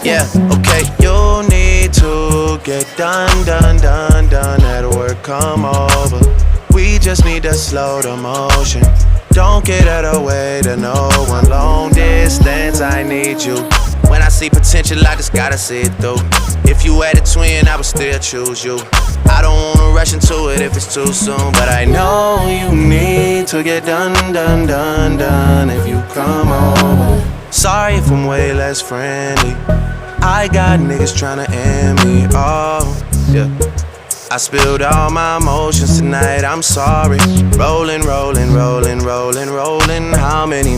Yeah, okay, you need to get done. At work, come over. We just need to slow the motion. Don't get out of the way to no one. Long distance, I need you. When I see potential, I just gotta see it through. If you had a twin, I would still choose you. I don't wanna rush into it if it's too soon, but I know you need to get done. If you come over. Sorry if I'm way less friendly. I got niggas tryna end me. Oh, yeah. I spilled all my emotions tonight, I'm sorry. Rolling. How many